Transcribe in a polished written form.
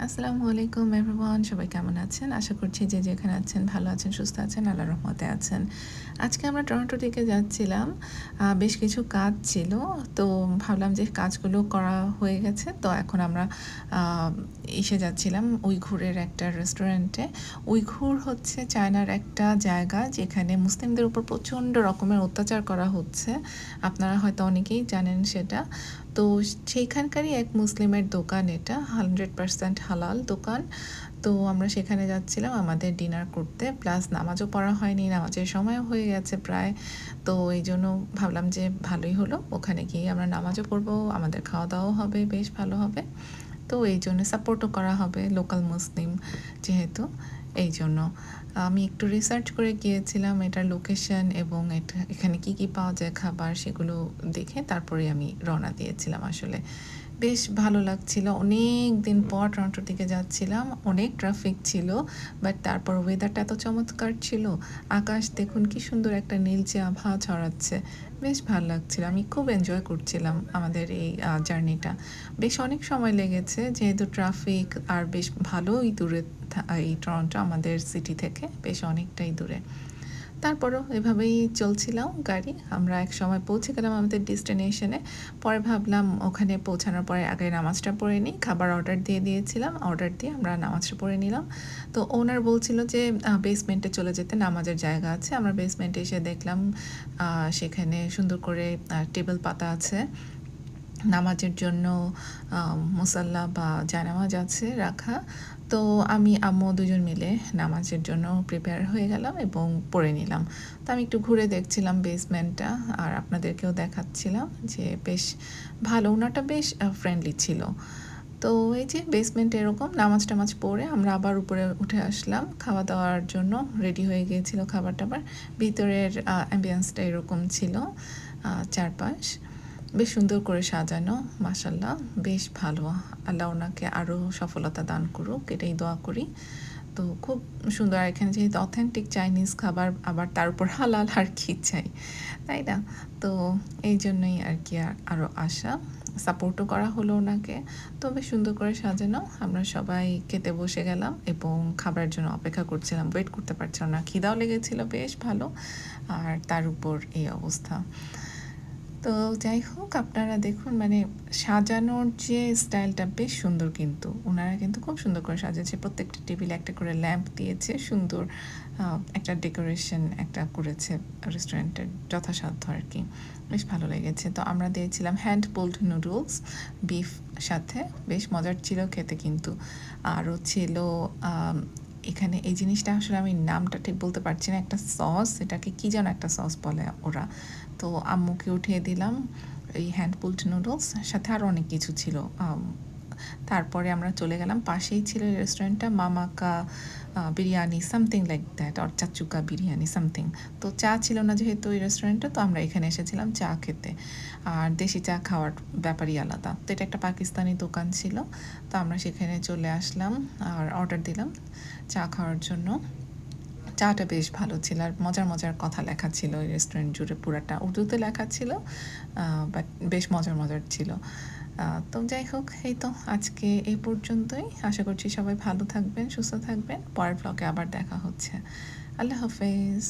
আসসালামু আলাইকুম এভরিওয়ান, সবাই কেমন আছেন? আশা করছি যে যেখানে আছেন ভালো আছেন, সুস্থ আছেন, আল্লাহর রহমতে আছেন। আজকে আমরা টরন্টো দিকে যাচ্ছিলাম। বেশ কিছু কাজ ছিল। তো ভাবলাম যে কাজগুলো করা হয়ে গেছে। তো এখন আমরা আ ইসে যাচ্ছিলাম উইঘুরের একটা রেস্টুরেন্টে। উইঘুর হচ্ছে চায়নার একটা জায়গা যেখানে মুসলিমদের উপর প্রচণ্ড রকমের অত্যাচার করা হচ্ছে। আপনারা হয়তো অনেকেই জানেন সেটা। তো সেইখানকারই এক মুসলিমের দোকান এটা 100% হালাল দোকান। তো আমরা সেখানে যাচ্ছিলাম আমাদের ডিনার করতে, প্লাস নামাজও পড়া হয়নি, নামাজের সময়ও হয়ে গেছে প্রায়। তো এই জন্য ভাবলাম যে ভালোই হলো, ওখানে গিয়ে আমরা নামাজও পড়বো, আমাদের খাওয়া দাওয়াও হবে, বেশ ভালো হবে। তো এই জন্য সাপোর্টও করা হবে লোকাল মুসলিম যেহেতু, এই জন্য আমি একটু রিসার্চ করে গিয়েছিলাম এটার লোকেশন এবং এখানে কি কি পাওয়া যায় খাবার সেগুলো দেখে তারপরে আমি রওনা দিয়েছিলাম আসলে। বেশ ভালো লাগছিল, অনেক দিন পর টরন্টোর দিকে যাচ্ছিলাম, অনেক ট্রাফিক ছিল, বাট তারপর ওয়েদারটা এত চমৎকার ছিল। আকাশ দেখুন কি সুন্দর একটা নীলচে আভা ছড়াচ্ছে, বেশ ভালো লাগছিল, আমি খুব এনজয় করছিলাম আমাদের এই জার্নিটা। বেশ অনেক সময় লেগেছে যেহেতু ট্রাফিক, আর বেশ ভালোই দূরে এই টরন্টো আমাদের সিটি থেকে বেশ অনেকটাই দূরে। তারপরও এভাবেই চলছিলাম গাড়ি, আমরা এক সময় পৌঁছে গেলাম আমাদের ডেস্টিনেশনে। পরে ভাবলাম ওখানে পৌঁছানোর পরে আগে নামাজটা পড়ে নিই, খাবার অর্ডার দিয়ে দিয়েছিলাম, অর্ডার দিয়ে আমরা নামাজটা পড়ে নিলাম। তো ওনার বলছিল যে বেসমেন্টে চলে যেতে, নামাজের জায়গা আছে। আমরা বেসমেন্টে এসে দেখলাম সেখানে সুন্দর করে টেবিল পাতা আছে নামাজের জন্য, মুসাল্লা বা জায়নামাজ আছে রাখা। তো আমি আম্মু দুজন মিলে নামাজের জন্য প্রিপেয়ার হয়ে গেলাম এবং পড়ে নিলাম। তো আমি একটু ঘুরে দেখছিলাম বেসমেন্টটা, আর আপনাদেরকেও দেখাচ্ছিলাম যে বেশ ভালো, ওনাটা বেশ ফ্রেন্ডলি ছিল। তো এই যে বেসমেন্টে এরকম নামাজ টামাজ পড়ে আমরা আবার উপরে উঠে আসলাম খাওয়া দাওয়ার জন্য, রেডি হয়ে গিয়েছিল খাবার টাবার। ভিতরের অ্যাম্বিয়েন্সটা এরকম ছিল, চারপাশ বেশ সুন্দর করে সাজানো, মাশাল্লাহ বেশ ভালো। আল্লাহ ওনাকে আরও সফলতা দান করুক, এটাই দোয়া করি। তো খুব সুন্দর, আর এখানে যেহেতু অথেন্টিক চাইনিজ খাবার, আবার তার উপর হালাল, আর কি চাই, তাই না? তো এই জন্যই আর কি আরও আশা, সাপোর্টও করা হলো ওনাকে। তো বেশ সুন্দর করে সাজানো, আমরা সবাই খেতে বসে গেলাম এবং খাবারের জন্য অপেক্ষা করছিলাম, ওয়েট করতে পারছিলাম না, খিদাও লেগেছিল বেশ ভালো, আর তার উপর এই অবস্থা। তো যাই হোক, আপনারা দেখুন মানে সাজানোর যে স্টাইলটা বেশ সুন্দর, কিন্তু ওনারা কিন্তু খুব সুন্দর করে সাজিয়েছে, প্রত্যেকটা টেবিলে একটা করে ল্যাম্প দিয়েছে, সুন্দর একটা ডেকোরেশন একটা করেছে রেস্টুরেন্টের যথাসাধ্য আর কি, বেশ ভালো লেগেছে। তো আমরা দিয়েছিলাম হ্যান্ড পুলড নুডলস বিফ সাথে, বেশ মজার ছিল খেতে। কিন্তু আরও ছিল এখানে এই জিনিসটা আসলে আমি নামটা ঠিক বলতে পারছি না, একটা সস, এটাকে কী যেন একটা সস বলে ওরা। তো আম্মুকে উঠিয়ে দিলাম এই হ্যান্ড পুলড নুডলস, সাথে আরও অনেক কিছু ছিল। তারপরে আমরা চলে গেলাম, পাশেই ছিল রেস্টুরেন্টটা মামাকা বিরিয়ানি সামথিং লাইক দ্যাট, আর চাচুকা বিরিয়ানি সামথিং। তো চা ছিল না যেহেতু ওই রেস্টুরেন্টে, তো আমরা এখানে এসেছিলাম চা খেতে, আর দেশি চা খাওয়ার ব্যাপারই আলাদা। তো এটা একটা পাকিস্তানি দোকান ছিল, তো আমরা সেখানে চলে আসলাম আর অর্ডার দিলাম চা খাওয়ার জন্য। চাটা বেশ ভালো ছিল, আর মজার মজার কথা লেখা ছিল ওই রেস্টুরেন্ট জুড়ে, পুরাটা উর্দুতে লেখা ছিল, বাট বেশ মজার মজার ছিল। তো যাই হোক, এই তো আজকে এই পর্যন্তই। আশা করছি সবাই ভালো থাকবেন, সুস্থ থাকবেন, পরের ব্লগে আবার দেখা হচ্ছে। আল্লাহ হাফেজ।